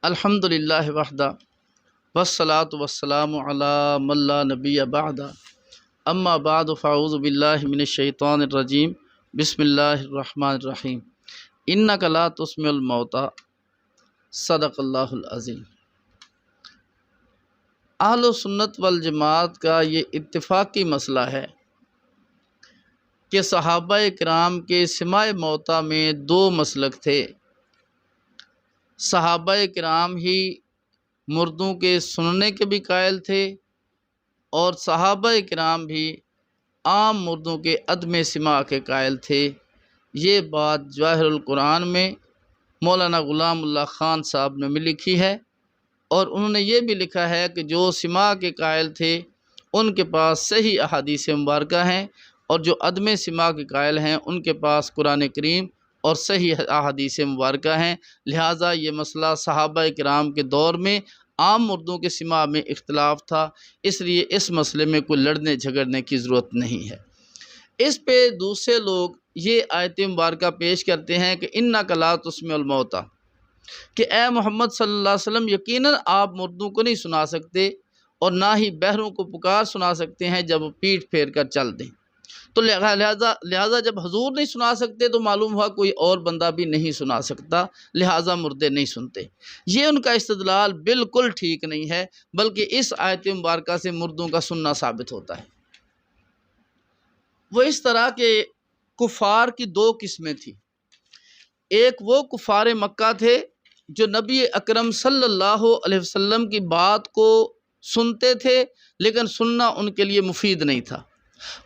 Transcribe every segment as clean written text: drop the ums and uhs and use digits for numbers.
الحمدللہ وحدہ والصلاة والسلام علی من لا نبی بعدہ اما بعد فاعوذ باللہ من الشیطان الرجیم بسم اللہ الرحمن الرحیم انک لا تسمع الموتى صدق اللہ العظیم۔ اہل و سنت والجماعت کا یہ اتفاقی مسئلہ ہے کہ صحابہ کرام کے سماع موتیٰ میں دو مسلک تھے۔ صحابہ کرام ہی مردوں کے سننے کے بھی قائل تھے اور صحابہ کرام بھی عام مردوں کے عدم سماع کے قائل تھے۔ یہ بات جواہر القرآن میں مولانا غلام اللہ خان صاحب نے بھی لکھی ہے، اور انہوں نے یہ بھی لکھا ہے کہ جو سماع کے قائل تھے ان کے پاس صحیح احادیث مبارکہ ہیں، اور جو عدم سماع کے قائل ہیں ان کے پاس قرآن کریم اور صحیح احادیث مبارکہ ہیں۔ لہٰذا یہ مسئلہ صحابہ کرام کے دور میں عام مردوں کے سماع میں اختلاف تھا، اس لیے اس مسئلے میں کوئی لڑنے جھگڑنے کی ضرورت نہیں ہے۔ اس پہ دوسرے لوگ یہ آیت مبارکہ پیش کرتے ہیں کہ انک لا تسمع الموتیٰ، کہ اے محمد صلی اللہ علیہ وسلم یقیناً آپ مردوں کو نہیں سنا سکتے اور نہ ہی بہروں کو پکار سنا سکتے ہیں جب وہ پیٹھ پھیر کر چل دیں۔ تو لہٰذا جب حضور نہیں سنا سکتے تو معلوم ہوا کوئی اور بندہ بھی نہیں سنا سکتا، لہٰذا مردے نہیں سنتے۔ یہ ان کا استدلال بالکل ٹھیک نہیں ہے، بلکہ اس آیت مبارکہ سے مردوں کا سننا ثابت ہوتا ہے۔ وہ اس طرح کے کفار کی دو قسمیں تھیں۔ ایک وہ کفار مکہ تھے جو نبی اکرم صلی اللہ علیہ وسلم کی بات کو سنتے تھے لیکن سننا ان کے لیے مفید نہیں تھا۔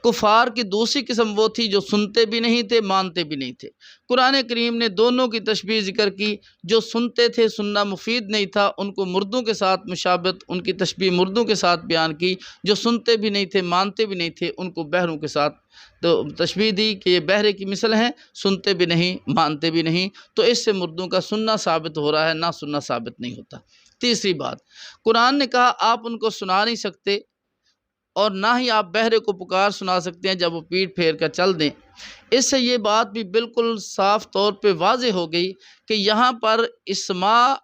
کفار کی دوسری قسم وہ تھی جو سنتے بھی نہیں تھے، مانتے بھی نہیں تھے۔ قرآن کریم نے دونوں کی تشبیہ ذکر کی۔ جو سنتے تھے سننا مفید نہیں تھا، ان کو مردوں کے ساتھ مشابہت، ان کی تشبیہ مردوں کے ساتھ بیان کی۔ جو سنتے بھی نہیں تھے، مانتے بھی نہیں تھے، ان کو بہروں کے ساتھ تو تشبیہ دی کہ یہ بہرے کی مثل ہیں، سنتے بھی نہیں، مانتے بھی نہیں، تو اس سے مردوں کا سننا ثابت ہو رہا ہے، نہ سننا ثابت نہیں ہوتا۔ تیسری بات، قرآن نے کہا آپ ان کو سنا نہیں سکتے اور نہ ہی آپ بہرے کو پکار سنا سکتے ہیں جب وہ پیٹھ پھیر کر چل دیں۔ اس سے یہ بات بھی بالکل صاف طور پہ واضح ہو گئی کہ یہاں پر اسماع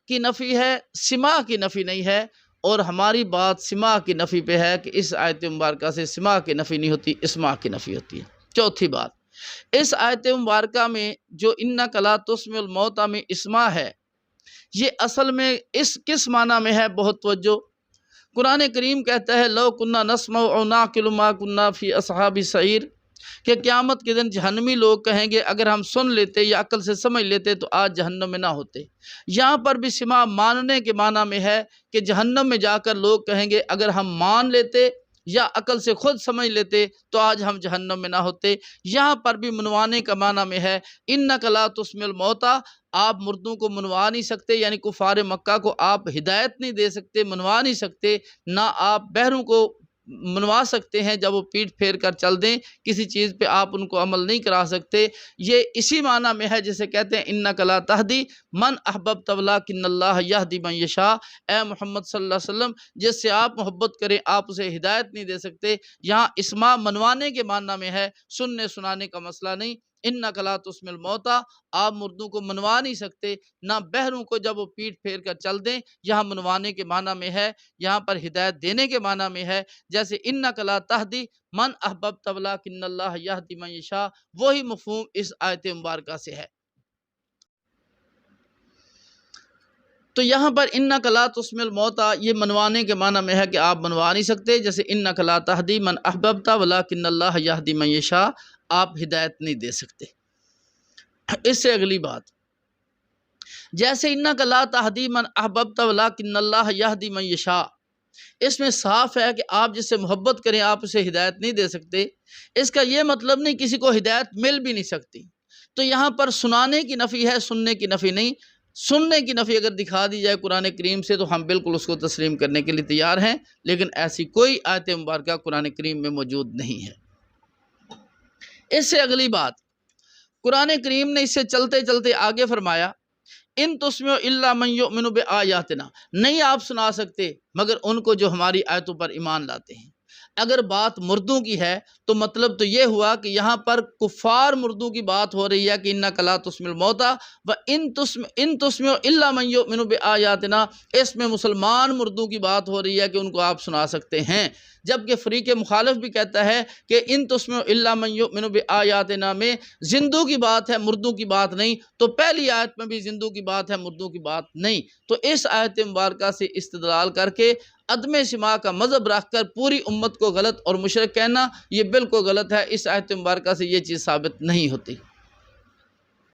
کی نفی ہے، سماع کی نفی نہیں ہے، اور ہماری بات سماع کی نفی پہ ہے کہ اس آیت مبارکہ سے سماع کی نفی نہیں ہوتی، اسماع کی نفی ہوتی ہے۔ چوتھی بات، اس آیت مبارکہ میں جو انک لا تسمع الموتیٰ میں اسماع ہے، یہ اصل میں اس کس معنی میں ہے؟ بہت توجہ۔ قرآن کریم کہتا ہے لو کننا نسمع او نعقل ما کننا فی اصحاب السعیر، کہ قیامت کے دن جہنمی لوگ کہیں گے اگر ہم سن لیتے یا عقل سے سمجھ لیتے تو آج جہنم میں نہ ہوتے۔ یہاں پر بھی سماع ماننے کے معنی میں ہے کہ جہنم میں جا کر لوگ کہیں گے اگر ہم مان لیتے یا عقل سے خود سمجھ لیتے تو آج ہم جہنم میں نہ ہوتے۔ یہاں پر بھی منوانے کا معنی میں ہے انک لا تسمع الموتیٰ، آپ مردوں کو منوا نہیں سکتے، یعنی کفار مکہ کو آپ ہدایت نہیں دے سکتے، منوا نہیں سکتے، نہ آپ بہروں کو منوا سکتے ہیں جب وہ پیٹھ پھیر کر چل دیں، کسی چیز پہ آپ ان کو عمل نہیں کرا سکتے۔ یہ اسی معنی میں ہے جسے کہتے ہیں انک لا تہدی من احببت ولکن اللہ یہدی من یشاء، اے محمد صلی اللہ علیہ وسلم جس سے آپ محبت کریں آپ اسے ہدایت نہیں دے سکتے۔ یہاں اسماع منوانے کے معنی میں ہے، سننے سنانے کا مسئلہ نہیں۔ انک لا تسمع الموتیٰ، آپ مردوں کو منوا نہیں سکتے، نہ بہروں کو جب وہ پیٹھ پھیر کر چل دیں، یہاں منوانے کے معنی میں ہے، یہاں پر ہدایت دینے کے معنی میں ہے۔ جیسے انک لا تہدی من احببت ولکن اللہ یہدی من یشاء، وہی مفہوم اس آیت مبارکہ سے ہے۔ تو یہاں پر انک لا تسمع الموتیٰ یہ منوانے کے معنی میں ہے کہ آپ منوا نہیں سکتے، جیسے انک لا تہدی من احببت ولکن اللہ یہدی من یشاء، آپ ہدایت نہیں دے سکتے۔ اس سے اگلی بات، جیسے انک لا تہدی من احببت ولکن اللہ یہدی من یشاء، اس میں صاف ہے کہ آپ جس سے محبت کریں آپ اسے ہدایت نہیں دے سکتے۔ اس کا یہ مطلب نہیں کسی کو ہدایت مل بھی نہیں سکتی۔ تو یہاں پر سنانے کی نفی ہے، سننے کی نفی نہیں۔ سننے کی نفی اگر دکھا دی جائے قرآن کریم سے تو ہم بالکل اس کو تسلیم کرنے کے لیے تیار ہیں، لیکن ایسی کوئی آیت مبارکہ قرآن کریم میں موجود نہیں ہے۔ اس سے اگلی بات، قرآن کریم نے اس سے چلتے چلتے آگے فرمایا ان تسمعوا الا من یؤمن بآیاتنا، نہیں آپ سنا سکتے مگر ان کو جو ہماری آیتوں پر ایمان لاتے ہیں۔ اگر بات مردوں کی ہے تو مطلب تو یہ ہوا کہ یہاں پر کفار مردوں کی بات ہو رہی ہے کہ انک لا تسمع الموتیٰ ان تسمع الا من یؤمن بآیاتنا، اس میں مسلمان مردوں کی بات ہو رہی ہے کہ ان کو آپ سنا سکتے ہیں، جبکہ فریق مخالف بھی کہتا ہے کہ ان تسمع الا من یؤمن بآیاتنا میں زندوں کی بات ہے، مردوں کی بات نہیں، تو پہلی آیت میں بھی زندوں کی بات ہے، مردوں کی بات نہیں۔ تو اس آیت مبارکہ سے استدلال کر کے عدم سماع کا مذہب رکھ کر پوری امت کو غلط اور مشرک کہنا یہ بالکل غلط ہے، اس آیت مبارکہ سے یہ چیز ثابت نہیں ہوتی۔